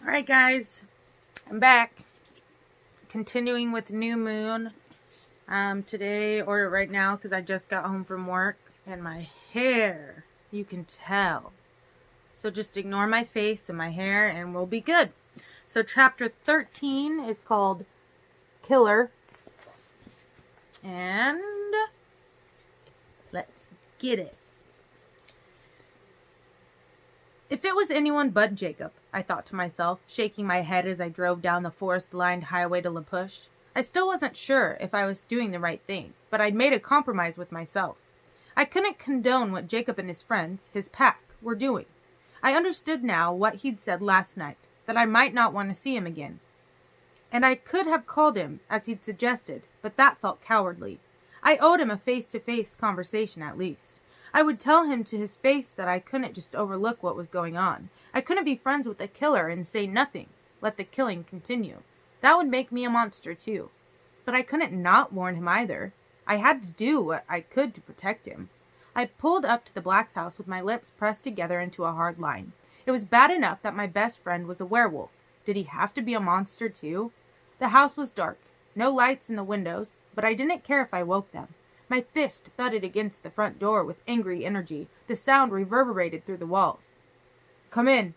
Alright guys, I'm back. Continuing with New Moon today, or right now, because I just got home from work. And my hair, you can tell. So just ignore my face and my hair and we'll be good. So chapter 13 is called Killer. And let's get it. If it was anyone but Jacob, I thought to myself, shaking my head as I drove down the forest-lined highway to La Push. I still wasn't sure if I was doing the right thing, but I'd made a compromise with myself. I couldn't condone what Jacob and his friends, his pack, were doing. I understood now what he'd said last night, that I might not want to see him again. And I could have called him, as he'd suggested, but that felt cowardly. I owed him a face-to-face conversation at least. I would tell him to his face that I couldn't just overlook what was going on. I couldn't be friends with the killer and say nothing, let the killing continue. That would make me a monster too. But I couldn't not warn him either. I had to do what I could to protect him. I pulled up to the Black's house with my lips pressed together into a hard line. It was bad enough that my best friend was a werewolf. Did he have to be a monster too? The house was dark, no lights in the windows, but I didn't care if I woke them. My fist thudded against the front door with angry energy. The sound reverberated through the walls. "Come in,"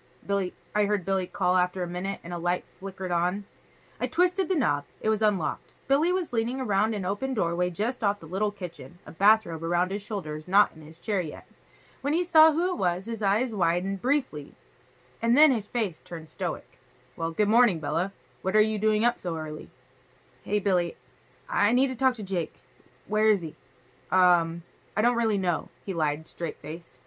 I heard Billy call after a minute, and a light flickered on. I twisted the knob. It was unlocked. Billy was leaning around an open doorway just off the little kitchen, a bathrobe around his shoulders, not in his chair yet. When he saw who it was, his eyes widened briefly, and then his face turned stoic. "Well, good morning, Bella. What are you doing up so early?" "Hey, Billy. I need to talk to Jake. Where is he?" I don't really know," he lied, straight-faced.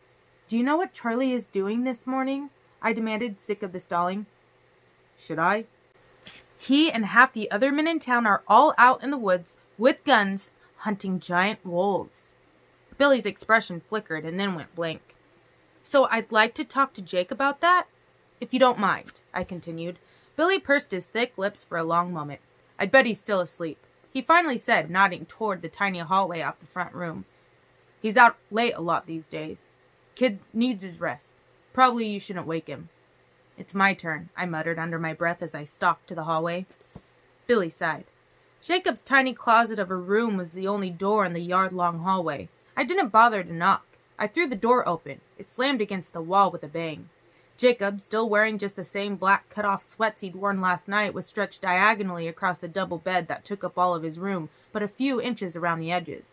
"Do you know what Charlie is doing this morning?" I demanded, sick of the stalling. "Should I?" "He and half the other men in town are all out in the woods with guns, hunting giant wolves." Billy's expression flickered and then went blank. "So I'd like to talk to Jake about that, if you don't mind," I continued. Billy pursed his thick lips for a long moment. "I'd bet he's still asleep," he finally said, nodding toward the tiny hallway off the front room. "He's out late a lot these days. Kid needs his rest. Probably you shouldn't wake him." "It's my turn," I muttered under my breath as I stalked to the hallway. Billy sighed. Jacob's tiny closet of a room was the only door in the yard-long hallway. I didn't bother to knock. I threw the door open. It slammed against the wall with a bang. Jacob, still wearing just the same black cut-off sweats he'd worn last night, was stretched diagonally across the double bed that took up all of his room, but a few inches around the edges.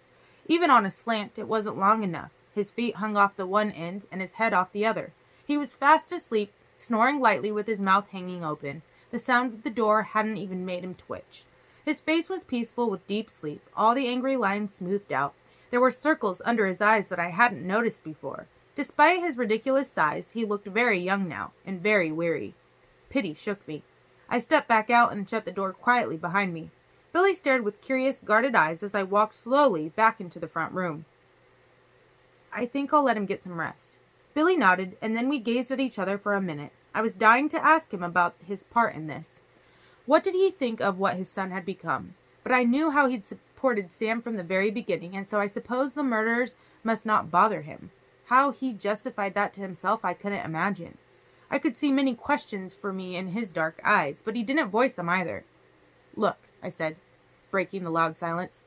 Even on a slant, it wasn't long enough. His feet hung off the one end and his head off the other. He was fast asleep, snoring lightly with his mouth hanging open. The sound of the door hadn't even made him twitch. His face was peaceful with deep sleep, all the angry lines smoothed out. There were circles under his eyes that I hadn't noticed before. Despite his ridiculous size, he looked very young now, and very weary. Pity shook me. I stepped back out and shut the door quietly behind me. Billy stared with curious, guarded eyes as I walked slowly back into the front room. "I think I'll let him get some rest." Billy nodded, and then we gazed at each other for a minute. I was dying to ask him about his part in this. What did he think of what his son had become? But I knew how he'd supported Sam from the very beginning, and so I suppose the murders must not bother him. How he justified that to himself I couldn't imagine. I could see many questions for me in his dark eyes, but he didn't voice them either. "Look," I said, breaking the loud silence.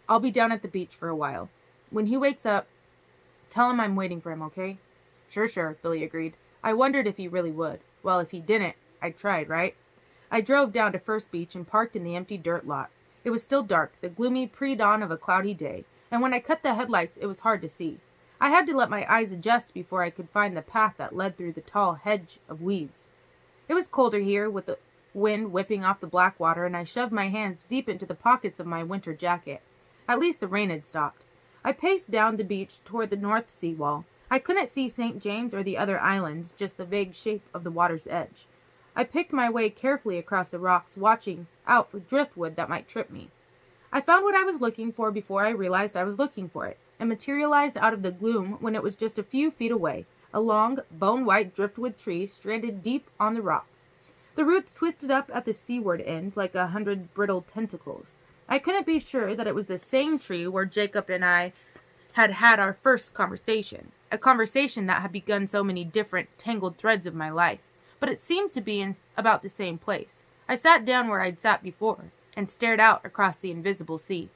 "I'll be down at the beach for a while. When he wakes up, tell him I'm waiting for him, okay?" Sure, Billy agreed. I wondered if he really would. Well, if he didn't, I'd tried, right? I drove down to First Beach and parked in the empty dirt lot. It was still dark, the gloomy pre-dawn of a cloudy day, and when I cut the headlights, it was hard to see. I had to let my eyes adjust before I could find the path that led through the tall hedge of weeds. It was colder here, with the wind whipping off the black water, and I shoved my hands deep into the pockets of my winter jacket. At least the rain had stopped. I paced down the beach toward the north sea wall. I couldn't see St. James or the other islands, just the vague shape of the water's edge. I picked my way carefully across the rocks, watching out for driftwood that might trip me. I found what I was looking for before I realized I was looking for it. It materialized out of the gloom when it was just a few feet away, a long, bone-white driftwood tree stranded deep on the rocks. The roots twisted up at the seaward end like 100 brittle tentacles. I couldn't be sure that it was the same tree where Jacob and I had had our first conversation, a conversation that had begun so many different, tangled threads of my life. but it seemed to be in about the same place. I sat down where I'd sat before, and stared out across the invisible sea.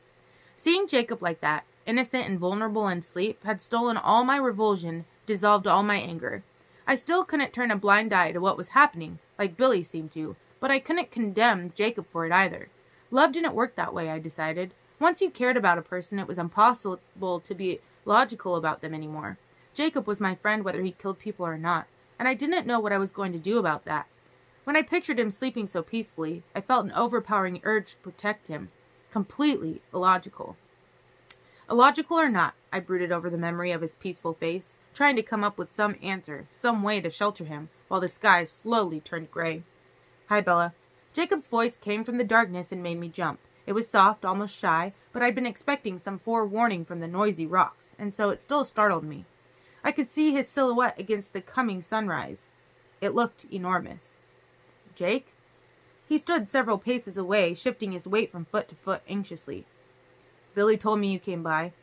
Seeing Jacob like that, innocent and vulnerable in sleep, had stolen all my revulsion, dissolved all my anger. I still couldn't turn a blind eye to what was happening, like Billy seemed to, but I couldn't condemn Jacob for it either. Love didn't work that way, I decided. Once you cared about a person, it was impossible to be logical about them anymore. Jacob was my friend whether he killed people or not, and I didn't know what I was going to do about that. When I pictured him sleeping so peacefully, I felt an overpowering urge to protect him. Completely illogical. Illogical or not, I brooded over the memory of his peaceful face, trying to come up with some answer, some way to shelter him, while the sky slowly turned gray. "Hi, Bella." Jacob's voice came from the darkness and made me jump. It was soft, almost shy, but I'd been expecting some forewarning from the noisy rocks, and so it still startled me. I could see his silhouette against the coming sunrise. It looked enormous. "Jake?" He stood several paces away, shifting his weight from foot to foot anxiously. "Billy told me you came by.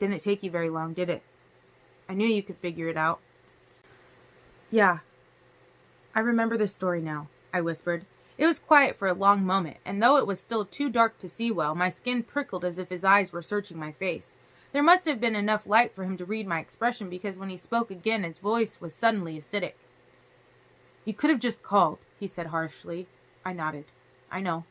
Didn't take you very long, did it? I knew you could figure it out." "Yeah. I remember the story now," I whispered. It was quiet for a long moment, and though it was still too dark to see well, my skin prickled as if his eyes were searching my face. There must have been enough light for him to read my expression, because when he spoke again, his voice was suddenly acidic. "You could have just called," he said harshly. I nodded. "I know."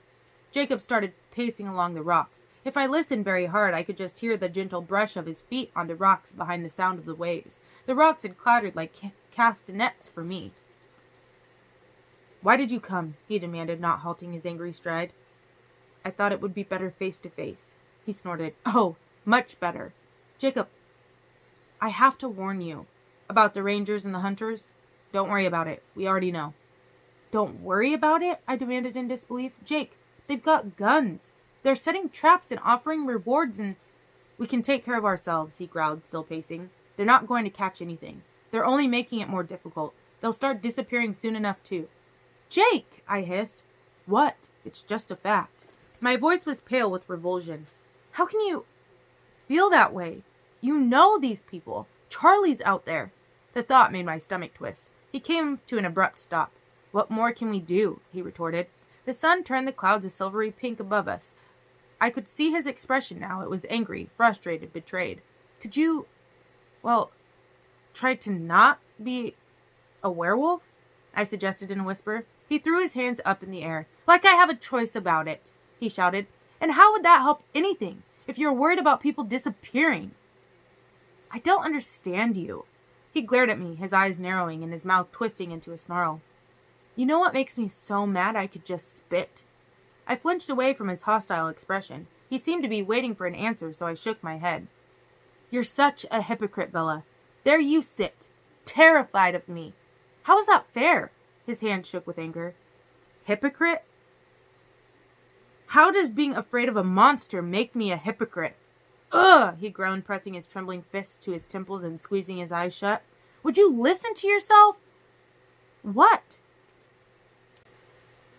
Jacob started pacing along the rocks. If I listened very hard, I could just hear the gentle brush of his feet on the rocks behind the sound of the waves. The rocks had clattered like castanets for me. "Why did you come?" he demanded, not halting his angry stride. "I thought it would be better face to face." He snorted. "Oh, much better. Jacob, I have to warn you. About the rangers and the hunters? Don't worry about it. We already know." "Don't worry about it?" I demanded in disbelief. "Jake, they've got guns. They're setting traps and offering rewards and—" "We can take care of ourselves," he growled, still pacing. "They're not going to catch anything. They're only making it more difficult. They'll start disappearing soon enough, too." "Jake!" I hissed. "What? It's just a fact." My voice was pale with revulsion. "How can you feel that way? You know these people. Charlie's out there." The thought made my stomach twist. He came to an abrupt stop. "What more can we do?" he retorted. The sun turned the clouds a silvery pink above us. I could see his expression now. It was angry, frustrated, betrayed. "Could you, try to not be a werewolf?" I suggested in a whisper. He threw his hands up in the air. "Like I have a choice about it," he shouted. "And how would that help anything, if you're worried about people disappearing?" "I don't understand you." He glared at me, his eyes narrowing and his mouth twisting into a snarl. "You know what makes me so mad I could just spit?" I flinched away from his hostile expression. He seemed to be waiting for an answer, so I shook my head. "You're such a hypocrite, Bella. There you sit, terrified of me. How is that fair?" His hand shook with anger. "Hypocrite? How does being afraid of a monster make me a hypocrite?" "Ugh!" he groaned, pressing his trembling fists to his temples and squeezing his eyes shut. "Would you listen to yourself?" "What?"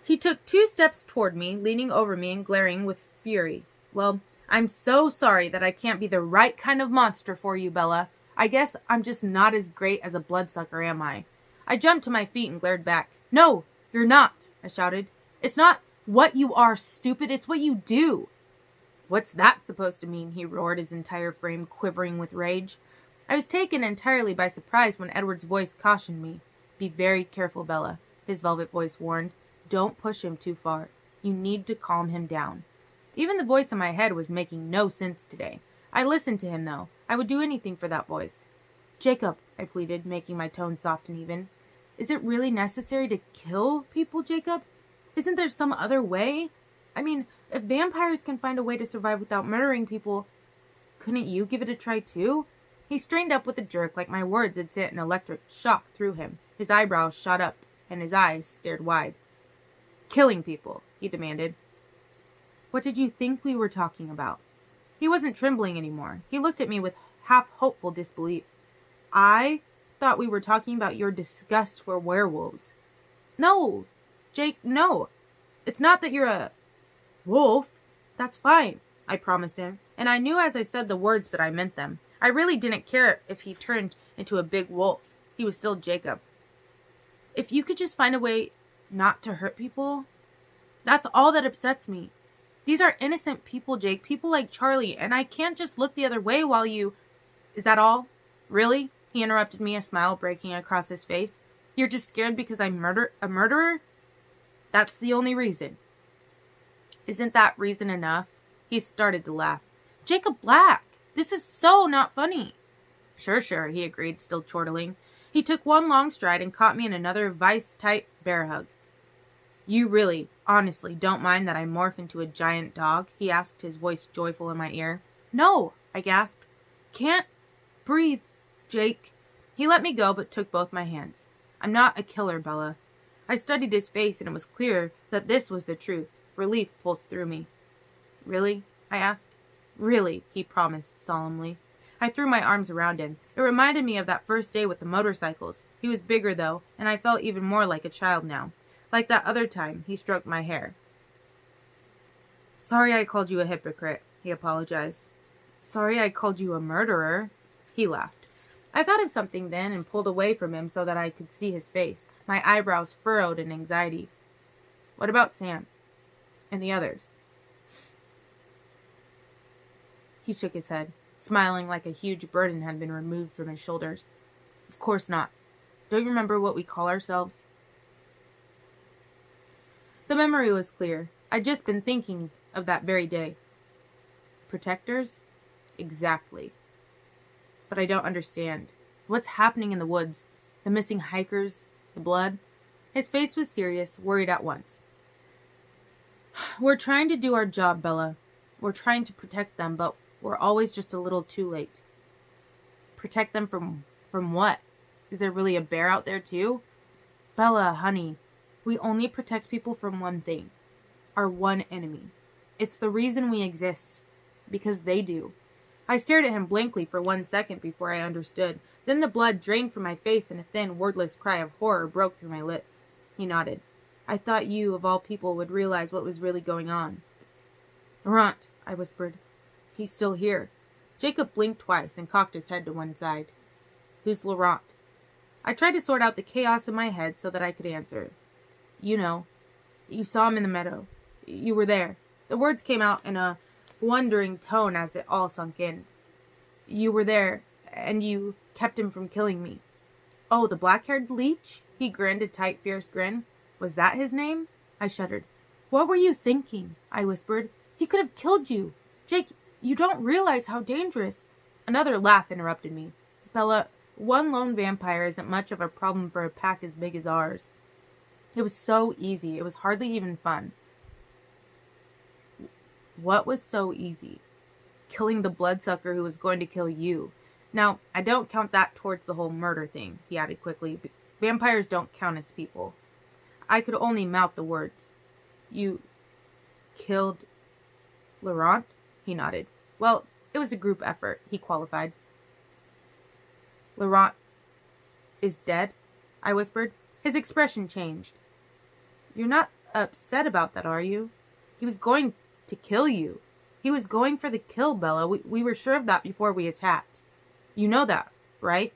He took 2 steps toward me, leaning over me and glaring with fury. "Well, I'm so sorry that I can't be the right kind of monster for you, Bella. I guess I'm just not as great as a bloodsucker, am I?" I jumped to my feet and glared back. "No, you're not," I shouted. "It's not what you are, stupid. It's what you do." "What's that supposed to mean?" he roared, his entire frame quivering with rage. I was taken entirely by surprise when Edward's voice cautioned me. "Be very careful, Bella," his velvet voice warned. "Don't push him too far. You need to calm him down." Even the voice in my head was making no sense today. I listened to him, though. I would do anything for that voice. "Jacob," I pleaded, making my tone soft and even. "Is it really necessary to kill people, Jacob? Isn't there some other way? I mean, if vampires can find a way to survive without murdering people, couldn't you give it a try too?" He strained up with a jerk, like my words had sent an electric shock through him. His eyebrows shot up, and his eyes stared wide. "Killing people," he demanded. "What did you think we were talking about?" He wasn't trembling anymore. He looked at me with half-hopeful disbelief. "I thought we were talking about your disgust for werewolves." "No, Jake, no. It's not that you're a wolf. That's fine," I promised him, and I knew as I said the words that I meant them. I really didn't care if he turned into a big wolf. He was still Jacob. If you could just find a way not to hurt people, that's all that upsets me. These are innocent people, Jake, people like Charlie, and I can't just look the other way while you... Is that all? Really? He interrupted me, a smile breaking across his face. You're just scared because I'm a murderer? That's the only reason. Isn't that reason enough? He started to laugh. Jacob Black, this is so not funny. Sure, he agreed, still chortling. He took one long stride and caught me in another vice-type bear hug. You really, honestly, don't mind that I morph into a giant dog? He asked, his voice joyful in my ear. No, I gasped. Can't breathe, Jake. He let me go, but took both my hands. I'm not a killer, Bella. I studied his face, and it was clear that this was the truth. Relief pulsed through me. Really? I asked. Really, he promised solemnly. I threw my arms around him. It reminded me of that first day with the motorcycles. He was bigger, though, and I felt even more like a child now. Like that other time, he stroked my hair. Sorry I called you a hypocrite, he apologized. Sorry I called you a murderer. He laughed. I thought of something then and pulled away from him so that I could see his face, my eyebrows furrowed in anxiety. What about Sam? And the others? He shook his head, smiling like a huge burden had been removed from his shoulders. Of course not. Don't you remember what we call ourselves? The memory was clear. I'd just been thinking of that very day. Protectors? Exactly. But I don't understand. What's happening in the woods? The missing hikers? The blood? His face was serious, worried at once. We're trying to do our job, Bella. We're trying to protect them, but we're always just a little too late. Protect them from what? Is there really a bear out there too? Bella, honey, we only protect people from one thing. Our one enemy. It's the reason we exist. Because they do. I stared at him blankly for 1 second before I understood. Then the blood drained from my face and a thin, wordless cry of horror broke through my lips. He nodded. I thought you, of all people, would realize what was really going on. Laurent, I whispered. He's still here. Jacob blinked twice and cocked his head to one side. Who's Laurent? I tried to sort out the chaos in my head so that I could answer. You know. You saw him in the meadow. You were there. The words came out in a wondering tone as it all sunk in. You were there, and you kept him from killing me. Oh, the black-haired leech? He grinned a tight, fierce grin. Was that his name? I shuddered. What were you thinking? I whispered. He could have killed you. Jake, you don't realize how dangerous. Another laugh interrupted me. Bella, one lone vampire isn't much of a problem for a pack as big as ours. It was so easy. It was hardly even fun. What was so easy? Killing the bloodsucker who was going to kill you. Now, I don't count that towards the whole murder thing, he added quickly. Vampires don't count as people. I could only mouth the words. You killed Laurent? He nodded. Well, it was a group effort, he qualified. Laurent is dead? I whispered. His expression changed. You're not upset about that, are you? He was going to kill you. He was going for the kill, Bella. We were sure of that before we attacked. You know that, right?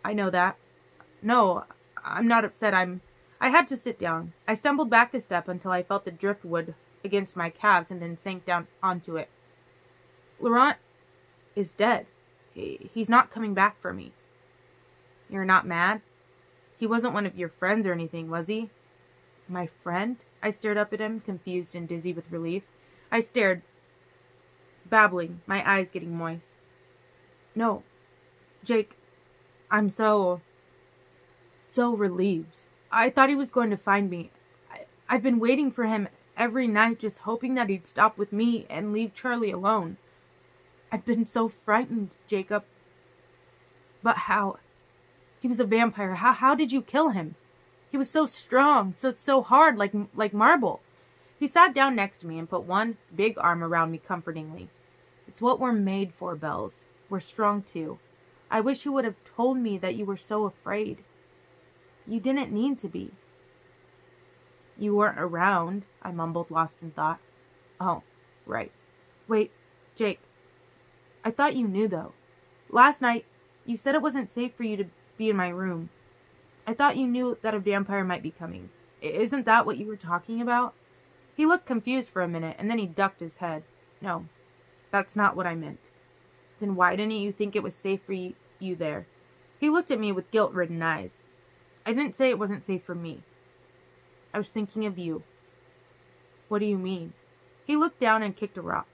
I know that. No, I'm not upset. I had to sit down. I stumbled back a step until I felt the driftwood against my calves and then sank down onto it. Laurent is dead. He's not coming back for me. You're not mad? He wasn't one of your friends or anything, was he? My friend? I stared up at him, confused and dizzy with relief. I stared, babbling, my eyes getting moist. No, Jake, I'm so relieved. I thought he was going to find me. I've been waiting for him every night, just hoping that he'd stop with me and leave Charlie alone. I've been so frightened, Jacob. But how? He was a vampire. How did you kill him? He was so strong, so hard, like marble. He sat down next to me and put one big arm around me comfortingly. It's what we're made for, Bells. We're strong too. I wish you would have told me that you were so afraid. You didn't need to be. You weren't around, I mumbled, lost in thought. Oh, right. Wait, Jake. I thought you knew, though. Last night, you said it wasn't safe for you to be in my room. I thought you knew that a vampire might be coming. Isn't that what you were talking about? He looked confused for a minute, and then he ducked his head. No, that's not what I meant. Then why didn't you think it was safe for you there? He looked at me with guilt-ridden eyes. I didn't say it wasn't safe for me. I was thinking of you. What do you mean? He looked down and kicked a rock.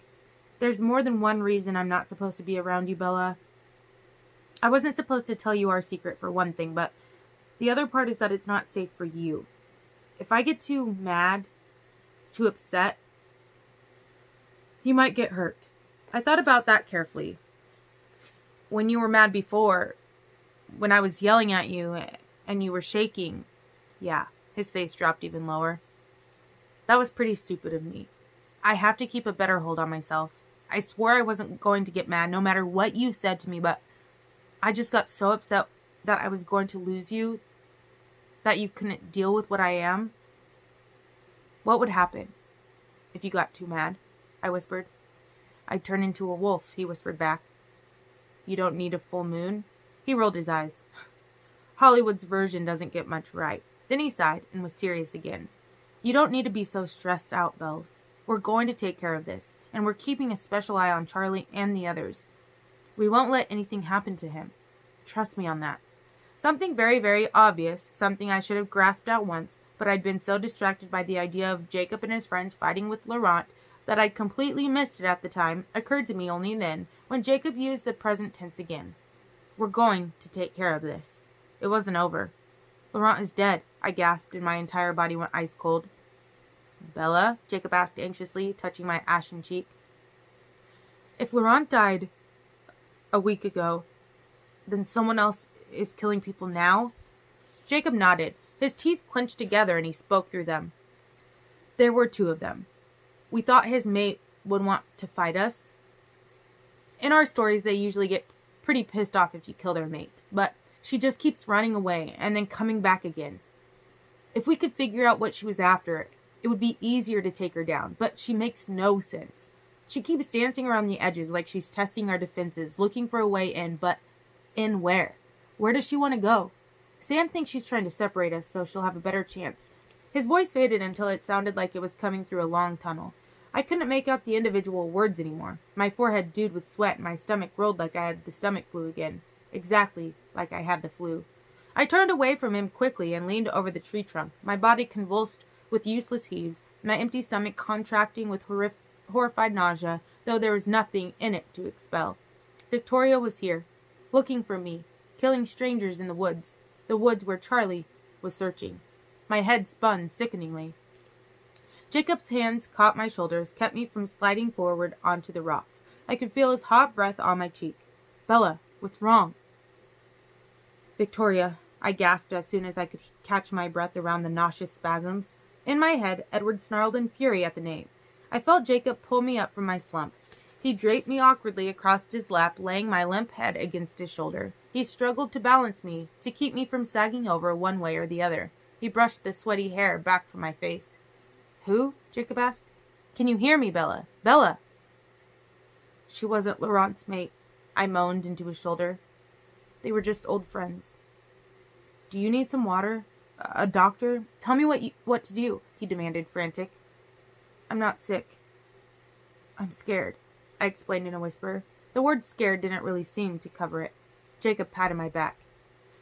There's more than one reason I'm not supposed to be around you, Bella. I wasn't supposed to tell you our secret for one thing, but the other part is that it's not safe for you. If I get too mad, too upset, you might get hurt. I thought about that carefully. When you were mad before, when I was yelling at you and you were shaking, yeah, his face dropped even lower. That was pretty stupid of me. I have to keep a better hold on myself. I swore I wasn't going to get mad no matter what you said to me, but I just got so upset that I was going to lose you, that you couldn't deal with what I am. What would happen if you got too mad? I whispered. I'd turn into a wolf, he whispered back. You don't need a full moon? He rolled his eyes. Hollywood's version doesn't get much right. Then he sighed and was serious again. You don't need to be so stressed out, Bells. We're going to take care of this, and we're keeping a special eye on Charlie and the others. We won't let anything happen to him. Trust me on that. Something very, very obvious, something I should have grasped at once, but I'd been so distracted by the idea of Jacob and his friends fighting with Laurent that I'd completely missed it at the time, occurred to me only then, when Jacob used the present tense again. We're going to take care of this. It wasn't over. Laurent is dead, I gasped, and my entire body went ice cold. Bella? Jacob asked anxiously, touching my ashen cheek. If Laurent died a week ago, then someone else is killing people now? Jacob nodded. His teeth clenched together and he spoke through them. There were two of them. We thought his mate would want to fight us. In our stories, they usually get pretty pissed off if you kill their mate, but she just keeps running away and then coming back again. If we could figure out what she was after, it would be easier to take her down, but she makes no sense. She keeps dancing around the edges like she's testing our defenses, looking for a way in, but in where? Where does she want to go? Sam thinks she's trying to separate us so she'll have a better chance. His voice faded until it sounded like it was coming through a long tunnel. I couldn't make out the individual words anymore. My forehead dewed with sweat and my stomach rolled like I had the stomach flu again. Exactly like I had the flu. I turned away from him quickly and leaned over the tree trunk, my body convulsed with useless heaves, my empty stomach contracting with horrified nausea, though there was nothing in it to expel. Victoria was here, looking for me, killing strangers in the woods where Charlie was searching. My head spun sickeningly. Jacob's hands caught my shoulders, kept me from sliding forward onto the rocks. I could feel his hot breath on my cheek. Bella, what's wrong? Victoria, I gasped as soon as I could catch my breath around the nauseous spasms. In my head, Edward snarled in fury at the name. I felt Jacob pull me up from my slump. He draped me awkwardly across his lap, laying my limp head against his shoulder. He struggled to balance me, to keep me from sagging over one way or the other. He brushed the sweaty hair back from my face. Who? Jacob asked. Can you hear me, Bella? Bella! She wasn't Laurent's mate, I moaned into his shoulder. They were just old friends. Do you need some water? A doctor? Tell me what to do, he demanded, frantic. I'm not sick. I'm scared, I explained in a whisper. The word scared didn't really seem to cover it. Jacob patted my back.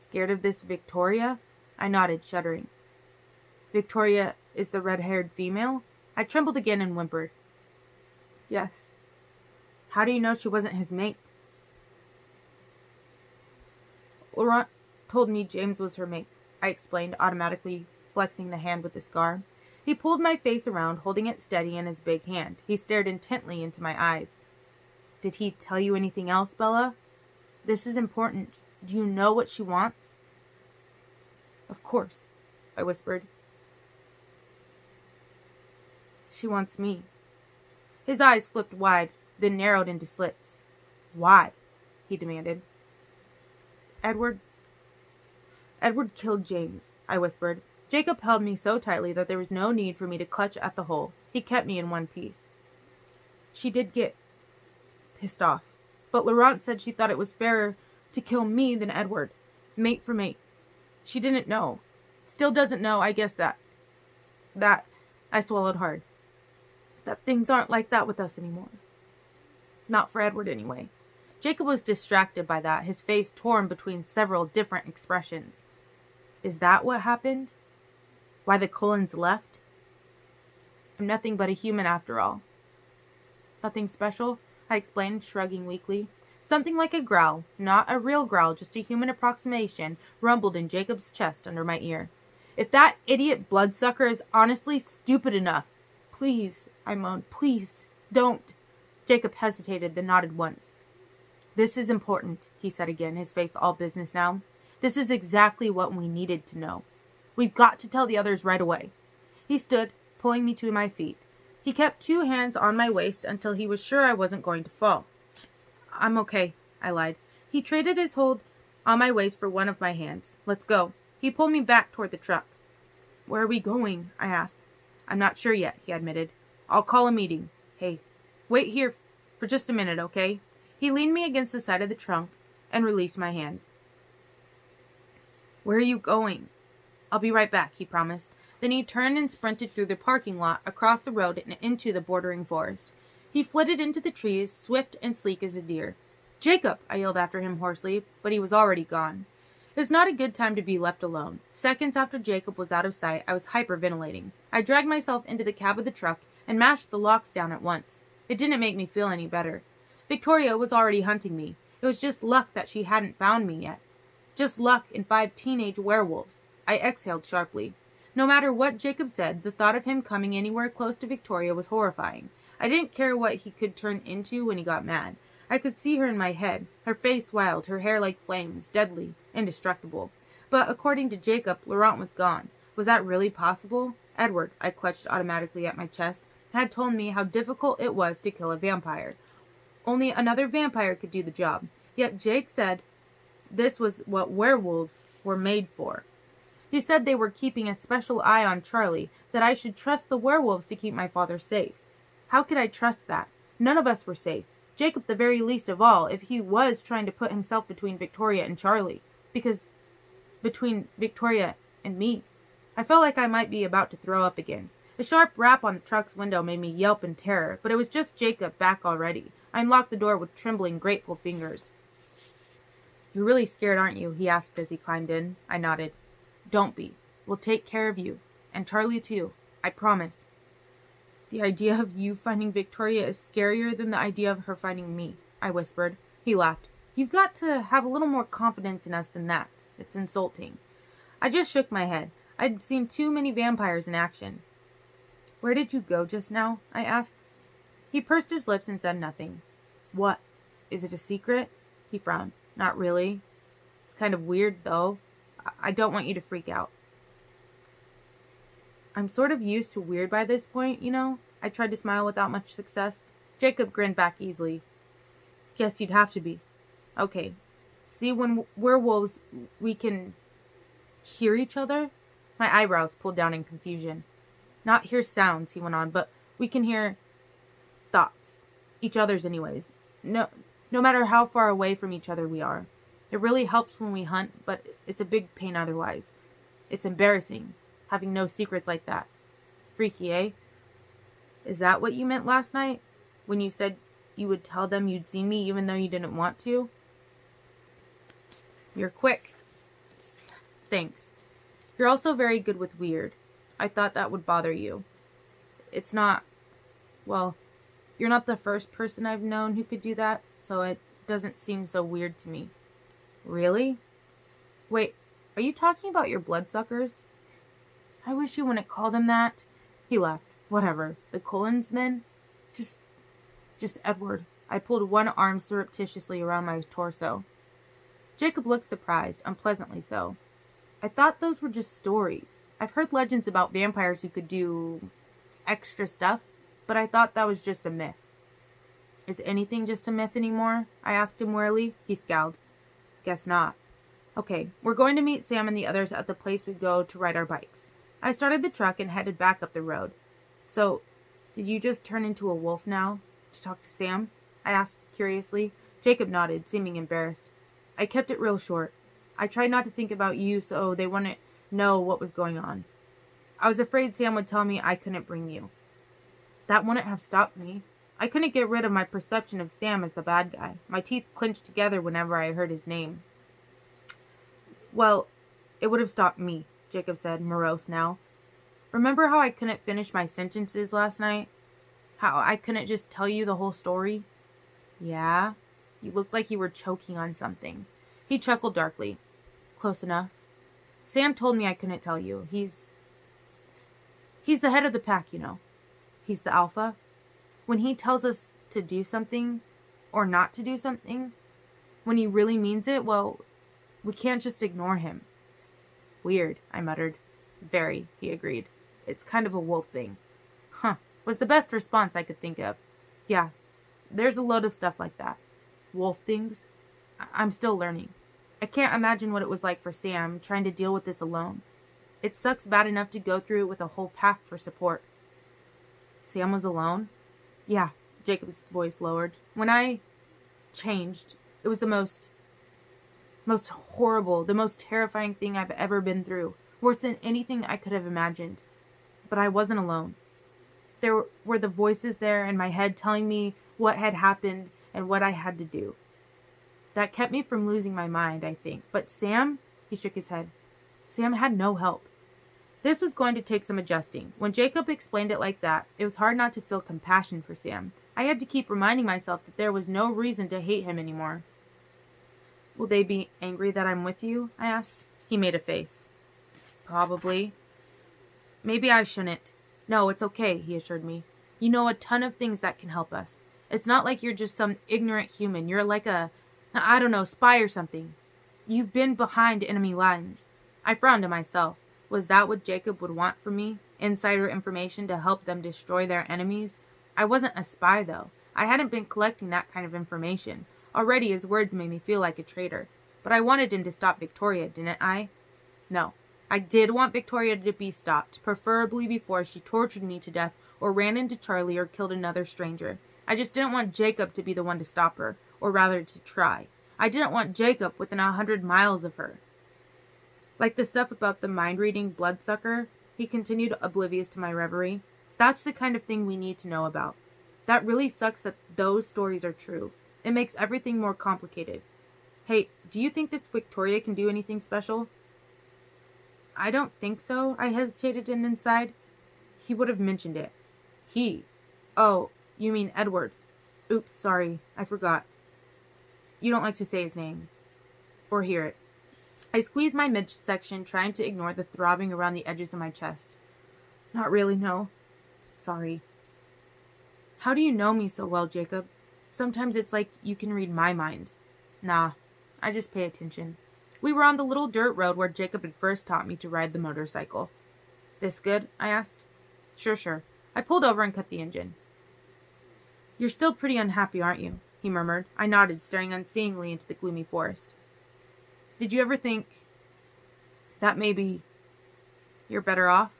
Scared of this Victoria? I nodded, shuddering. Victoria is the red-haired female? I trembled again and whimpered. Yes. How do you know she wasn't his mate? Laurent told me James was her mate, I explained, automatically flexing the hand with the scar. He pulled my face around, holding it steady in his big hand. He stared intently into my eyes. Did he tell you anything else, Bella? This is important. Do you know what she wants? Of course, I whispered. She wants me. His eyes flipped wide, then narrowed into slits. Why? He demanded. Edward killed James, I whispered. Jacob held me so tightly that there was no need for me to clutch at the hole. He kept me in one piece. She did get pissed off, but Laurent said she thought it was fairer to kill me than Edward. Mate for mate. She didn't know. Still doesn't know, I guess that, I swallowed hard. That things aren't like that with us anymore. Not for Edward, anyway. Jacob was distracted by that, his face torn between several different expressions. Is that what happened? Why the Cullens left? I'm nothing but a human after all. Nothing special, I explained, shrugging weakly. Something like a growl, not a real growl, just a human approximation, rumbled in Jacob's chest under my ear. If that idiot bloodsucker is honestly stupid enough. Please, I moaned, please, don't. Jacob hesitated, then nodded once. This is important, he said again, his face all business now. This is exactly what we needed to know. We've got to tell the others right away. He stood, pulling me to my feet. He kept 2 hands on my waist until he was sure I wasn't going to fall. I'm okay, I lied. He traded his hold on my waist for one of my hands. Let's go. He pulled me back toward the truck. Where are we going? I asked. I'm not sure yet, he admitted. I'll call a meeting. Hey, wait here for just a minute, okay? He leaned me against the side of the trunk and released my hand. Where are you going? I'll be right back, he promised. Then he turned and sprinted through the parking lot, across the road, and into the bordering forest. He flitted into the trees, swift and sleek as a deer. Jacob! I yelled after him hoarsely, but he was already gone. It was not a good time to be left alone. Seconds after Jacob was out of sight, I was hyperventilating. I dragged myself into the cab of the truck and mashed the locks down at once. It didn't make me feel any better. Victoria was already hunting me. It was just luck that she hadn't found me yet. Just luck and 5 teenage werewolves. I exhaled sharply. No matter what Jacob said, the thought of him coming anywhere close to Victoria was horrifying. I didn't care what he could turn into when he got mad. I could see her in my head, her face wild, her hair like flames, deadly, indestructible. But according to Jacob, Laurent was gone. Was that really possible? Edward, I clutched automatically at my chest, had told me how difficult it was to kill a vampire. Only another vampire could do the job. Yet Jake said this was what werewolves were made for. He said they were keeping a special eye on Charlie, that I should trust the werewolves to keep my father safe. How could I trust that? None of us were safe. Jacob the very least of all, if he was trying to put himself between Victoria and Charlie. Because between Victoria and me. I felt like I might be about to throw up again. A sharp rap on the truck's window made me yelp in terror, but it was just Jacob back already. I unlocked the door with trembling, grateful fingers. You're really scared, aren't you? He asked as he climbed in. I nodded. Don't be. We'll take care of you. And Charlie too. I promise. The idea of you finding Victoria is scarier than the idea of her finding me, I whispered. He laughed. You've got to have a little more confidence in us than that. It's insulting. I just shook my head. I'd seen too many vampires in action. Where did you go just now? I asked. He pursed his lips and said nothing. What? Is it a secret? He frowned. Not really. It's kind of weird, though. I don't want you to freak out. I'm sort of used to weird by this point, you know? I tried to smile without much success. Jacob grinned back easily. Guess you'd have to be. Okay. See, when werewolves, we can hear each other? My eyebrows pulled down in confusion. Not hear sounds, he went on, but we can hear thoughts. Each other's anyways. No matter how far away from each other we are. It really helps when we hunt, but it's a big pain otherwise. It's embarrassing, having no secrets like that. Freaky, eh? Is that what you meant last night? When you said you would tell them you'd seen me even though you didn't want to? You're quick. Thanks. You're also very good with weird. I thought that would bother you. It's not... Well, you're not the first person I've known who could do that, so it doesn't seem so weird to me. Really? Wait, are you talking about your bloodsuckers? I wish you wouldn't call them that. He laughed. Whatever. The Cullens, then? Just Edward. I pulled one arm surreptitiously around my torso. Jacob looked surprised, unpleasantly so. I thought those were just stories. I've heard legends about vampires who could do extra stuff, but I thought that was just a myth. Is anything just a myth anymore? I asked him wearily. He scowled. Guess not. Okay, we're going to meet Sam and the others at the place we go to ride our bikes. I started the truck and headed back up the road. So, did you just turn into a wolf now to talk to Sam? I asked curiously. Jacob nodded, seeming embarrassed. I kept it real short. I tried not to think about you so they wouldn't know what was going on. I was afraid Sam would tell me I couldn't bring you. That wouldn't have stopped me. I couldn't get rid of my perception of Sam as the bad guy. My teeth clenched together whenever I heard his name. Well, it would have stopped me, Jacob said, morose now. Remember how I couldn't finish my sentences last night? How I couldn't just tell you the whole story? Yeah? You looked like you were choking on something. He chuckled darkly. Close enough. Sam told me I couldn't tell you. He's the head of the pack, you know. He's the alpha. When he tells us to do something, or not to do something, when he really means it, well, we can't just ignore him. Weird, I muttered. Very, he agreed. It's kind of a wolf thing. Huh, was the best response I could think of. Yeah, there's a load of stuff like that. Wolf things? I'm still learning. I can't imagine what it was like for Sam, trying to deal with this alone. It sucks bad enough to go through it with a whole pack for support. Sam was alone? Yeah, Jacob's voice lowered. When I changed, it was the most horrible, the most terrifying thing I've ever been through. Worse than anything I could have imagined. But I wasn't alone. There were the voices there in my head telling me what had happened and what I had to do. That kept me from losing my mind, I think. But Sam, he shook his head. Sam had no help. This was going to take some adjusting. When Jacob explained it like that, it was hard not to feel compassion for Sam. I had to keep reminding myself that there was no reason to hate him anymore. Will they be angry that I'm with you? I asked. He made a face. Probably. Maybe I shouldn't. No, it's okay, he assured me. You know a ton of things that can help us. It's not like you're just some ignorant human. You're like a, I don't know, spy or something. You've been behind enemy lines. I frowned to myself. Was that what Jacob would want from me? Insider information to help them destroy their enemies? I wasn't a spy, though. I hadn't been collecting that kind of information. Already his words made me feel like a traitor. But I wanted him to stop Victoria, didn't I? No. I did want Victoria to be stopped, preferably before she tortured me to death or ran into Charlie or killed another stranger. I just didn't want Jacob to be the one to stop her, or rather to try. I didn't want Jacob within 100 miles of her. Like the stuff about the mind-reading bloodsucker, he continued, oblivious to my reverie. That's the kind of thing we need to know about. That really sucks that those stories are true. It makes everything more complicated. Hey, do you think this Victoria can do anything special? I don't think so, I hesitated and then sighed. He would have mentioned it. He? Oh, you mean Edward. Oops, sorry, I forgot. You don't like to say his name. Or hear it. I squeezed my midsection, trying to ignore the throbbing around the edges of my chest. Not really, no. Sorry. How do you know me so well, Jacob? Sometimes it's like you can read my mind. Nah, I just pay attention. We were on the little dirt road where Jacob had first taught me to ride the motorcycle. This good? I asked. Sure. I pulled over and cut the engine. You're still pretty unhappy, aren't you? He murmured. I nodded, staring unseeingly into the gloomy forest. Did you ever think that maybe you're better off?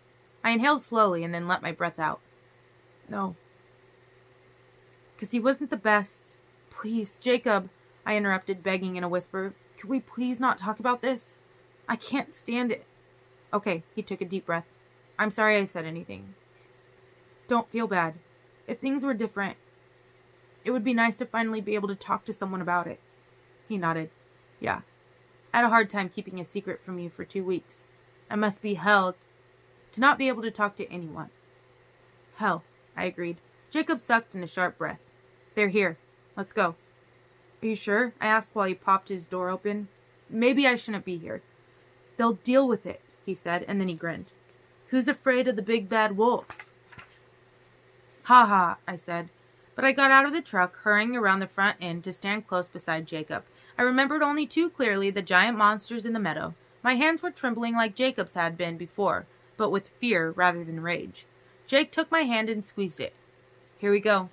I inhaled slowly and then let my breath out. No. Because he wasn't the best. Please, Jacob, I interrupted, begging in a whisper. Could we please not talk about this? I can't stand it. Okay, he took a deep breath. I'm sorry I said anything. Don't feel bad. If things were different, it would be nice to finally be able to talk to someone about it. He nodded. Yeah. I had a hard time keeping a secret from you for 2 weeks. I must be hell to not be able to talk to anyone. Hell, I agreed. Jacob sucked in a sharp breath. They're here. Let's go. Are you sure? I asked while he popped his door open. Maybe I shouldn't be here. They'll deal with it, he said, and then he grinned. Who's afraid of the big bad wolf? Ha ha, I said. But I got out of the truck, hurrying around the front end to stand close beside Jacob. I remembered only too clearly the giant monsters in the meadow. My hands were trembling like Jacob's had been before, but with fear rather than rage. Jake took my hand and squeezed it. Here we go.